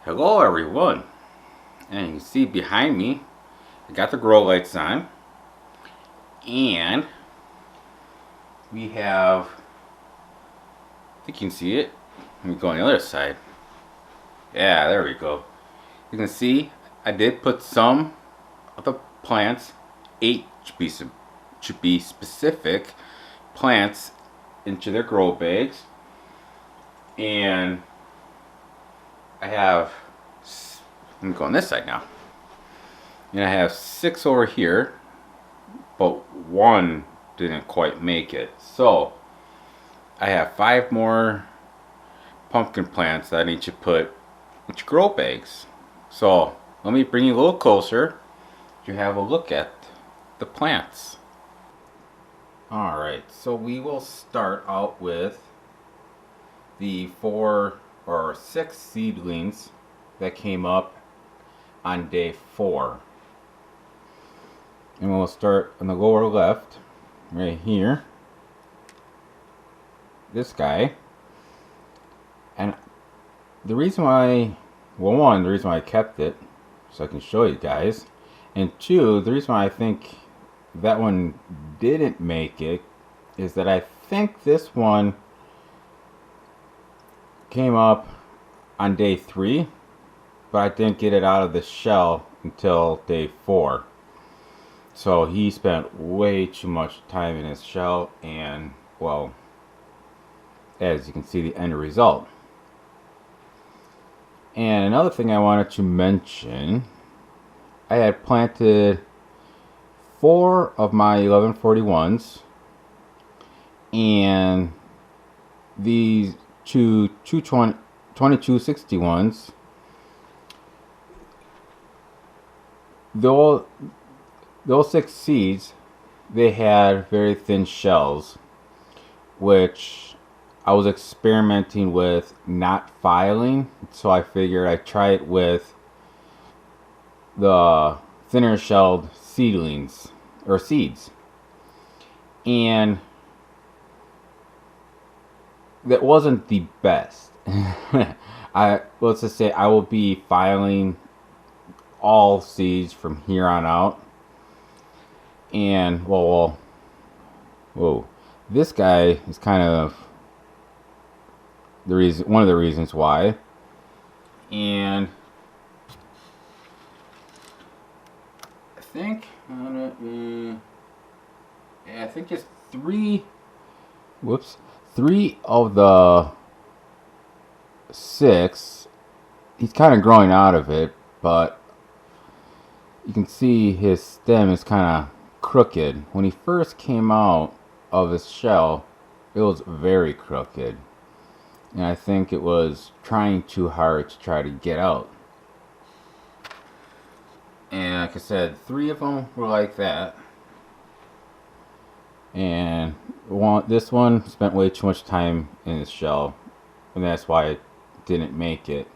Hello everyone, and you can see behind me I got the grow lights on, and we have, I think you can see it. Let me go on the other side. Yeah, there we go. You can see I did put some of the plants, 8 to be specific, plants into their grow bags, and I have, let me go on this side now, and I have 6 over here, but 1 didn't quite make it. So I have 5 more pumpkin plants that I need to put into grow bags. So let me bring you a little closer to have a look at the plants. Alright, so we will start out with the 4 or 6 seedlings that came up on day 4. And we'll start on the lower left, right here. This guy. And the reason why, well, 1, the reason why I kept it, so I can show you guys. And 2, the reason why I think that one didn't make it is that I think this one came up on day 3, but I didn't get it out of the shell until day 4. So he spent way too much time in his shell, and well, as you can see, the end result. And another thing I wanted to mention, I had planted 4 of my 1141s, and these 2 2261s, those 6 seeds, they had very thin shells, which I was experimenting with not filing, so I figured I'd try it with the thinner shelled seedlings or seeds, and that wasn't the best. Let's just say I will be filing all seeds from here on out, and whoa, this guy is kind of one of the reasons why. And I think I think just 3 of the 6, he's kind of growing out of it, but you can see his stem is kind of crooked. When he first came out of his shell, it was very crooked, and I think it was trying too hard to try to get out. And like I said, 3 of them were like that, and this one spent way too much time in his shell, and that's why it didn't make it.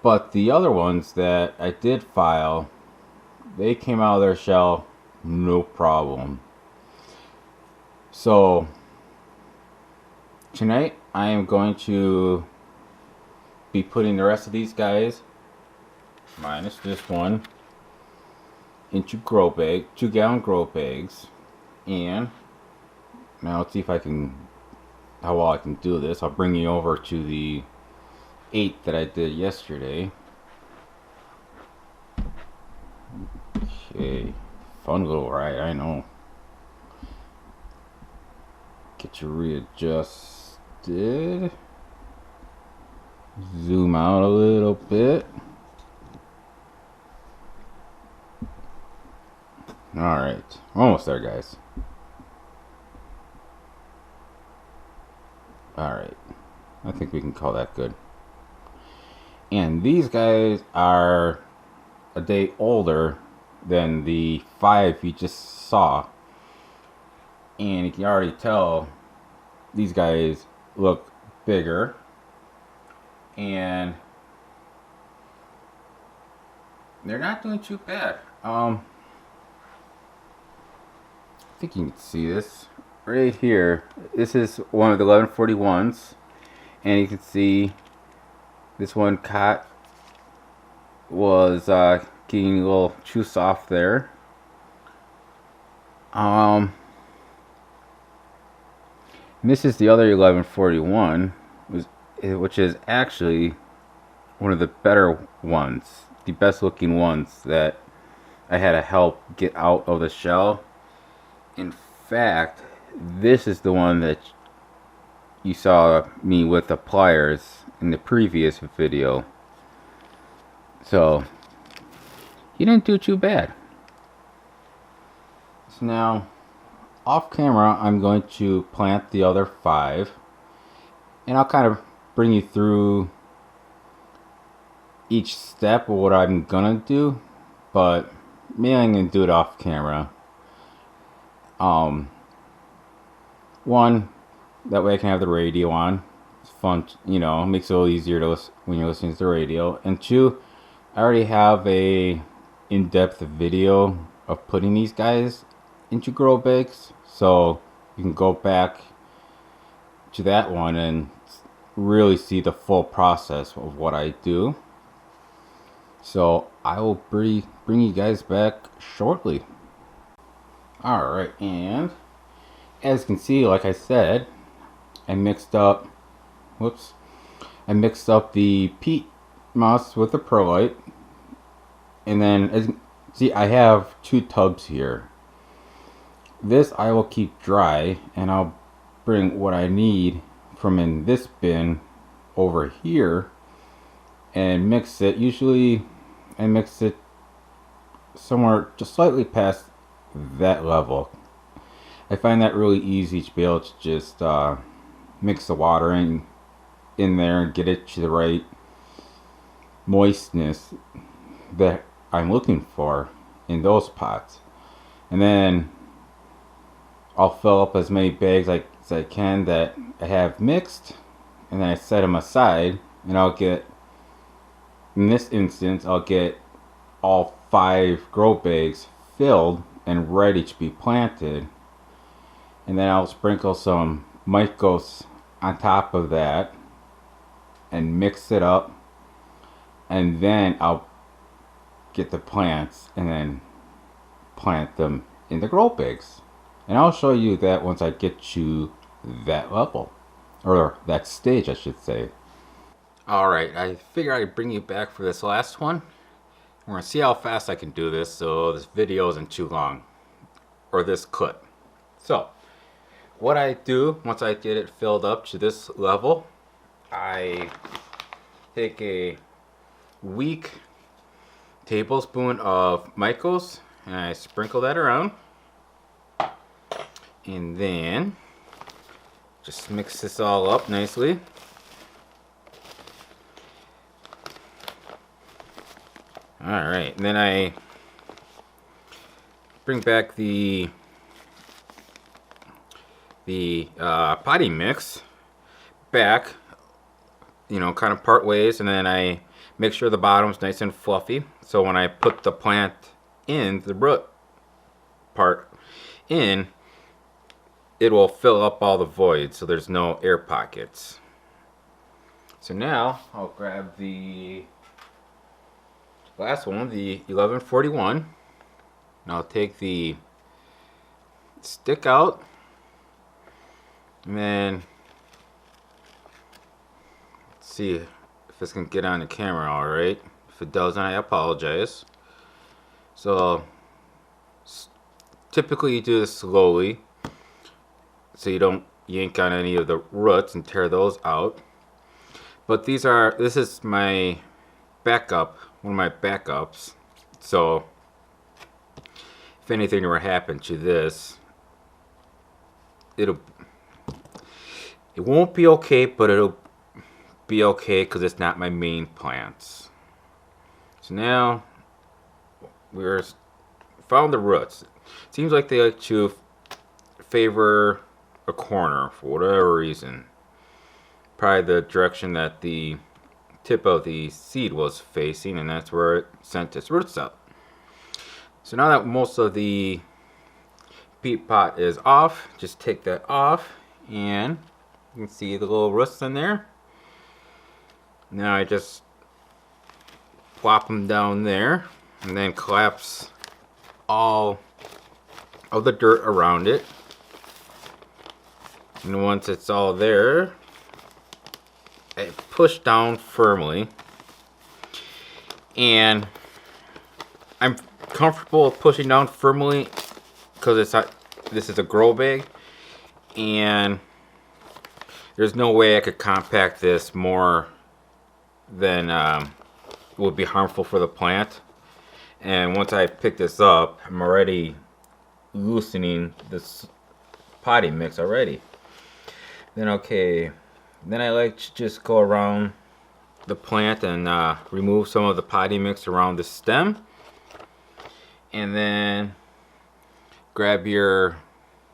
But the other ones that I did file, they came out of their shell no problem. So tonight I am going to be putting the rest of these guys, minus this one, into 2-gallon grow bags. And now let's see if I can, how well I can do this. I'll bring you over to the 8 that I did yesterday. Okay, fun little ride, I know. Get you readjusted. Zoom out a little bit. Alright, almost there, guys. Alright, I think we can call that good. And these guys are a day older than the 5 you just saw, and you can already tell these guys look bigger, and they're not doing too bad. I think you can see this right here. This is one of the 1141s, and you can see this one caught was getting a little too soft there. This is the other 1141, which is actually one of the better ones, the best looking ones that I had to help get out of the shell. In fact, this is the one that you saw me with the pliers in the previous video. So, he didn't do too bad. So now, off camera, I'm going to plant the other 5. And I'll kind of bring you through each step of what I'm gonna do. But maybe I'm gonna do it off camera. One, that way I can have the radio on. It's fun, you know, makes it a little easier to listen when you're listening to the radio. And 2, I already have a in-depth video of putting these guys into grow bags, so you can go back to that one and really see the full process of what I do. So I will bring you guys back shortly. Alright, and as you can see, like I said, I mixed up the peat moss with the perlite. And then, as you can see, I have 2 tubs here. This I will keep dry, and I'll bring what I need from in this bin over here and mix it. Usually I mix it somewhere just slightly past that level. I find that really easy to be able to just mix the water in there and get it to the right moistness that I'm looking for in those pots. And then I'll fill up as many bags as I can that I have mixed, and then I set them aside, and I'll get, in this instance, I'll get all 5 grow bags filled and ready to be planted. And then I'll sprinkle some mycos on top of that and mix it up, and then I'll get the plants and then plant them in the grow bags. And I'll show you that once I get to that level, or that stage I should say. Alright, I figure I'd bring you back for this last one. We're going to see how fast I can do this so this video isn't too long, or this clip. So, what I do once I get it filled up to this level, I take a weak tablespoon of mycos and I sprinkle that around, and then just mix this all up nicely. Alright, and then I bring back the potty mix back, you know, kind of part ways, and then I make sure the bottom's nice and fluffy, so when I put the plant in, the root part in, it will fill up all the voids so there's no air pockets. So now I'll grab the last one, the 1141, and I'll take the stick out, and then let's see if this can get on the camera alright. If it doesn't, I apologize. So typically you do this slowly so you don't yank on any of the roots and tear those out. But this is my backup, one of my backups. So if anything were to happen to this, it won't be okay, but it'll be okay because it's not my main plants. So now we're found the roots. It seems like they like to favor a corner for whatever reason. Probably the direction that the tip of the seed was facing, and that's where it sent its roots out. So now that most of the peat pot is off, just take that off, and you can see the little roots in there. Now I just plop them down there, and then collapse all of the dirt around it. And once it's all there, I push down firmly, and I'm comfortable with pushing down firmly because this is a grow bag, and there's no way I could compact this more than would be harmful for the plant. And once I pick this up, I'm already loosening this potting mix already. Then I like to just go around the plant and remove some of the potting mix around the stem, and then grab your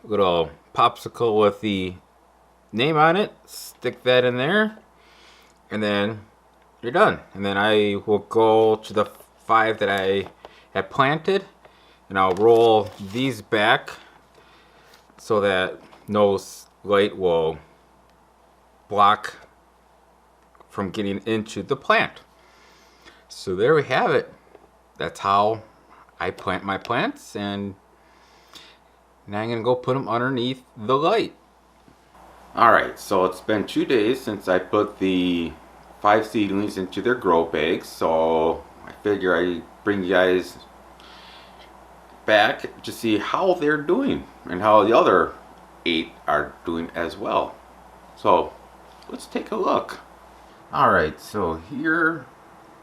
little popsicle with the name on it, stick that in there, and then you're done. And then I will go to the 5 that I have planted, and I'll roll these back so that no light will block from getting into the plant. So there we have it. That's how I plant my plants, and now I'm gonna go put them underneath the light. Alright, so it's been 2 days since I put the 5 seedlings into their grow bags, so I figure I bring you guys back to see how they're doing and how the other 8 are doing as well. So let's take a look. Alright, so here,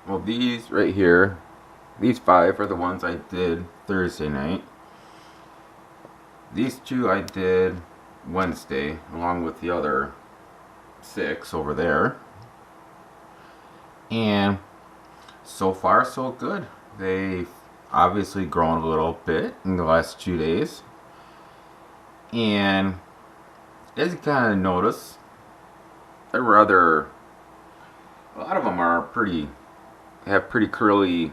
well, these right here, these 5 are the ones I did Thursday night. These 2 I did Wednesday, along with the other 6 over there. And so far so good. They've obviously grown a little bit in the last 2 days. And as you kind of notice, they're rather, a lot of them are have pretty curly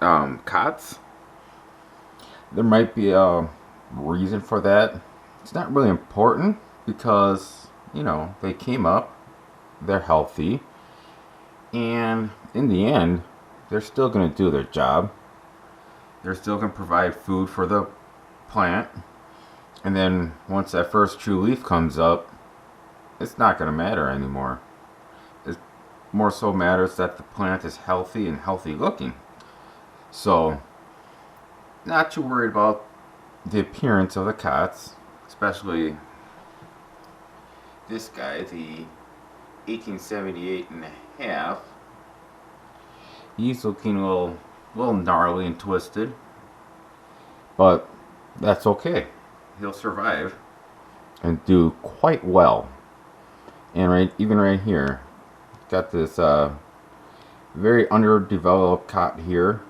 cots. There might be a reason for that. It's not really important because, you know, they came up, they're healthy, and in the end, they're still going to do their job. They're still going to provide food for the plant. And then once that first true leaf comes up, it's not going to matter anymore. It more so matters that the plant is healthy and healthy looking. So, not too worried about the appearance of the cots, especially this guy, the 1878 and a half. He's looking a little gnarly and twisted, but that's okay. He'll survive and do quite well. And even right here, got this very underdeveloped cot here.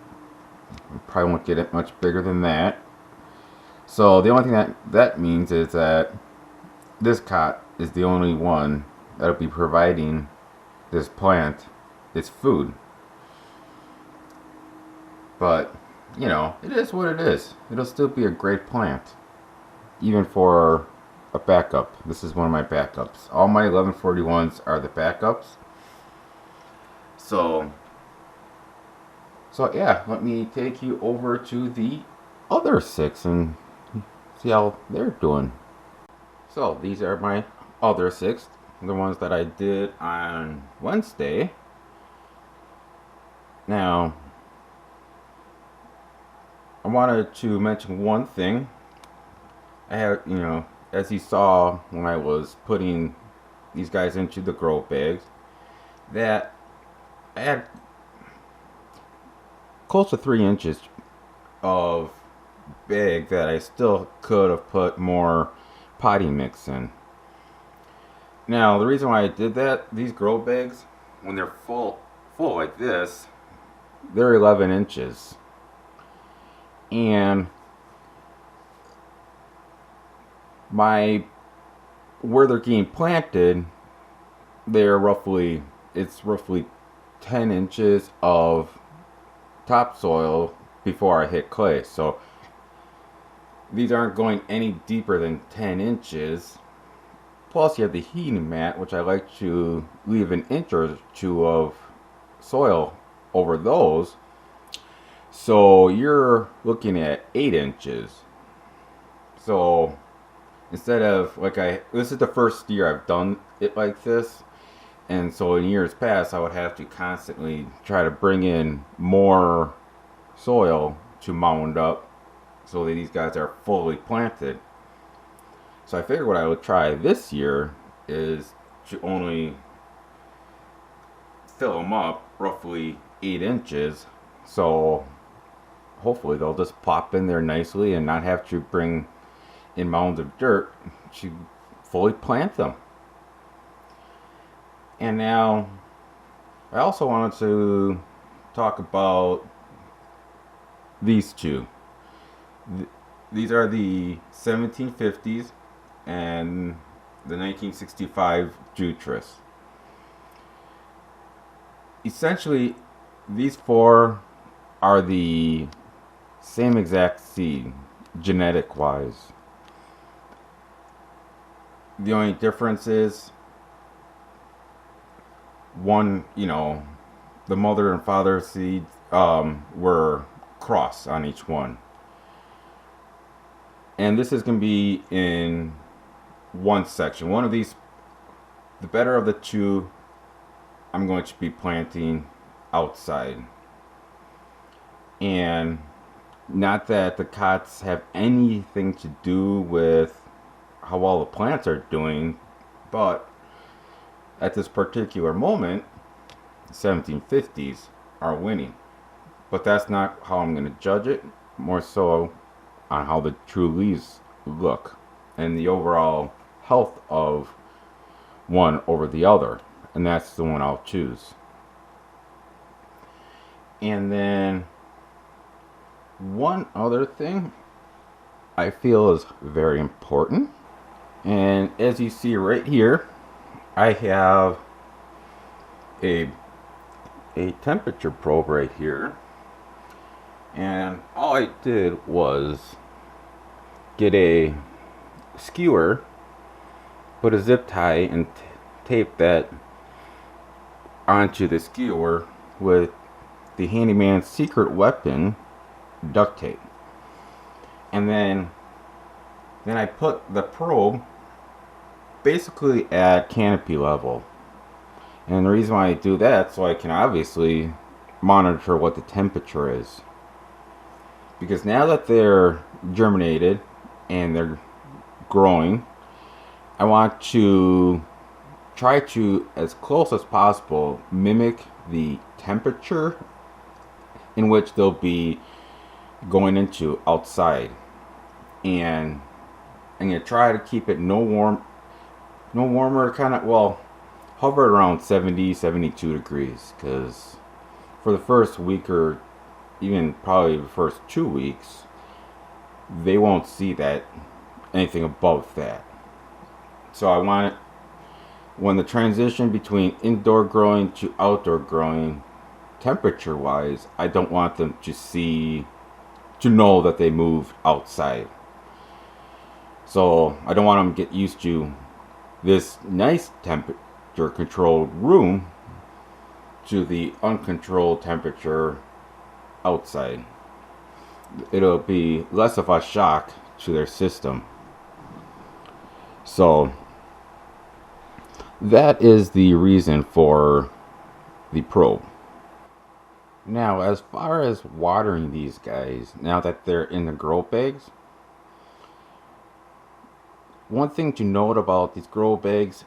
Probably won't get it much bigger than that. So the only thing that means is that this cot is the only one that'll be providing this plant its food. But, you know, it is what it is. It'll still be a great plant, even for a backup. This is one of my backups. All my 1141s are the backups. So yeah, let me take you over to the other 6 and see how they're doing. So these are my other 6, the ones that I did on Wednesday. Now, I wanted to mention one thing. I have, you know, as you saw when I was putting these guys into the grow bags, that I had close to 3 inches of bag that I still could have put more potting mix in. Now, the reason why I did that, these grow bags, when they're full like this, they're 11 inches. And where they're getting planted, it's roughly 10 inches of topsoil before I hit clay. So these aren't going any deeper than 10 inches. Plus you have the heating mat, which I like to leave an inch or two of soil over those. So you're looking at 8 inches. So instead of this is the first year I've done it like this. And so in years past, I would have to constantly try to bring in more soil to mound up so that these guys are fully planted. So I figured what I would try this year is to only fill them up roughly 8 inches. So hopefully they'll just plop in there nicely and not have to bring in mounds of dirt to fully plant them. And now I also wanted to talk about these two. These are the 1750s and the 1965 Jutras. Essentially, these four are the same exact seed, genetic wise. The only difference is one, the mother and father seeds were crossed on each one. And this is going to be in one section. One of these, the better of the two, I'm going to be planting outside. And not that the cots have anything to do with how well the plants are doing, but at this particular moment, the 1750s are winning. But that's not how I'm going to judge it, more so on how the true leaves look and the overall health of one over the other. And that's the one I'll choose. And then one other thing I feel is very important. And as you see right here, I have a temperature probe right here. And all I did was get a skewer, put a zip tie, and tape that onto the skewer with the handyman's secret weapon, duct tape. And then I put the probe basically at canopy level. And the reason why I do that, so I can obviously monitor what the temperature is. Because now that they're germinated and they're growing, I want to try to, as close as possible, mimic the temperature in which they'll be going into outside. And I'm going to try to keep it no warmer, hover around 70, 72 degrees. Because for the first week, or even probably the first 2 weeks, they won't see that anything above that. So I want it, when the transition between indoor growing to outdoor growing, temperature wise, I don't want them to know that they moved outside. So I don't want them to get used to this nice temperature controlled room to the uncontrolled temperature outside. It'll be less of a shock to their system. So that is the reason for the probe. Now, as far as watering these guys, now that they're in the grow bags, one thing to note about these grow bags,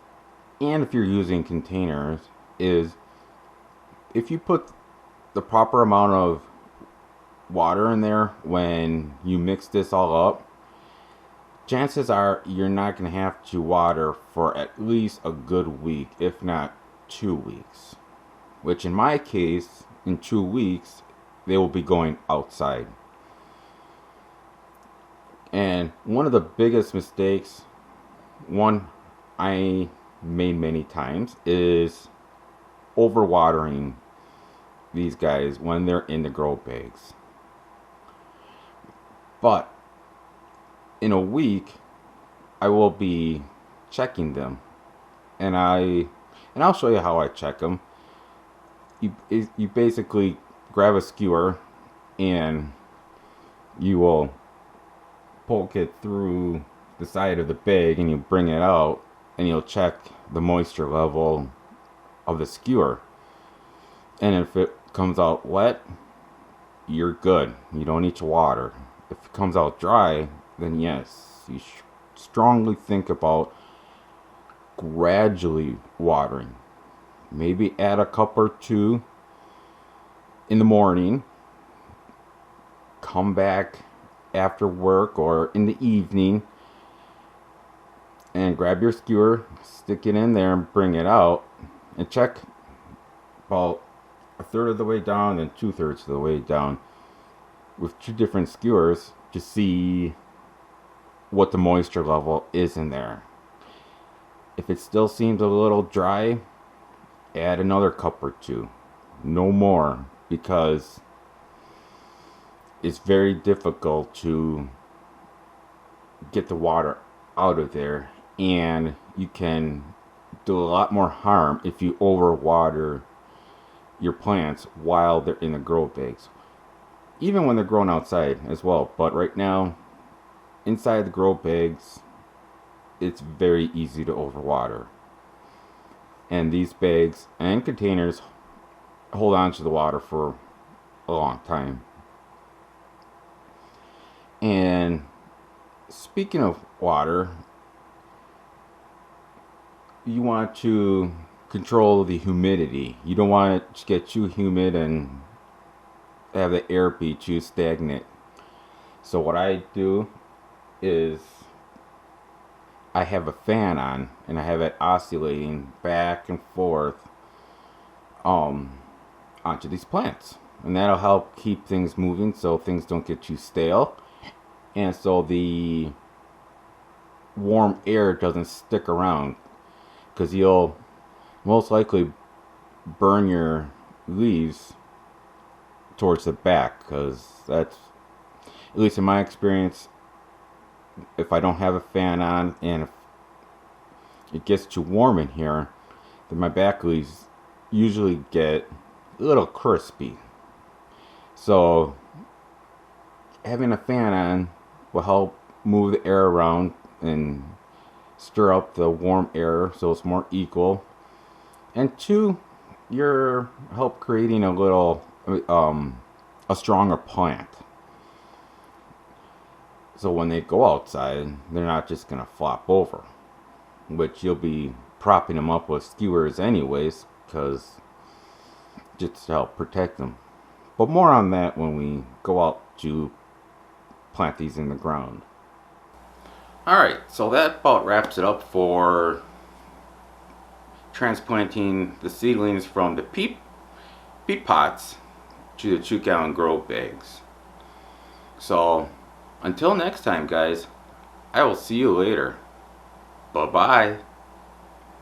and if you're using containers, is if you put the proper amount of water in there when you mix this all up, chances are you're not going to have to water for at least a good week, if not 2 weeks. Which in my case, in 2 weeks, they will be going outside. And one of the biggest mistakes, one I made many times, is overwatering these guys when they're in the grow bags. But in a week, I will be checking them, and I'll show you how I check them. you basically grab a skewer and you will poke it through the side of the bag and you bring it out and you'll check the moisture level of the skewer. And if it comes out wet, you're good. You don't need to water. If it comes out dry, then yes, you strongly think about gradually watering. Maybe add a cup or two in the morning. Come back after work or in the evening and grab your skewer, stick it in there and bring it out and check about a third of the way down and 2/3 of the way down with two different skewers to see what the moisture level is in there. If it still seems a little dry, add another cup or two. No more, because it's very difficult to get the water out of there, and you can do a lot more harm if you overwater your plants while they're in the grow bags, even when they're grown outside as well. But right now, inside the grow bags, it's very easy to overwater, and these bags and containers hold on to the water for a long time. And speaking of water, you want to control the humidity. You don't want it to get too humid and have the air be too stagnant. So what I do is I have a fan on and I have it oscillating back and forth onto these plants, and that'll help keep things moving so things don't get too stale, and so the warm air doesn't stick around, because you'll most likely burn your leaves towards the back, because that's, at least in my experience, if I don't have a fan on and if it gets too warm in here, then my back leaves usually get a little crispy. So having a fan on will help move the air around and stir up the warm air so it's more equal. And two, you're help creating a little a stronger plant. So when they go outside, they're not just gonna flop over, which you'll be propping them up with skewers anyways, because just to help protect them. But more on that when we go out to plant these in the ground. Alright, so that about wraps it up for transplanting the seedlings from the peat pots to the 2-gallon grow bags. So until next time, guys, I will see you later. Bye-bye.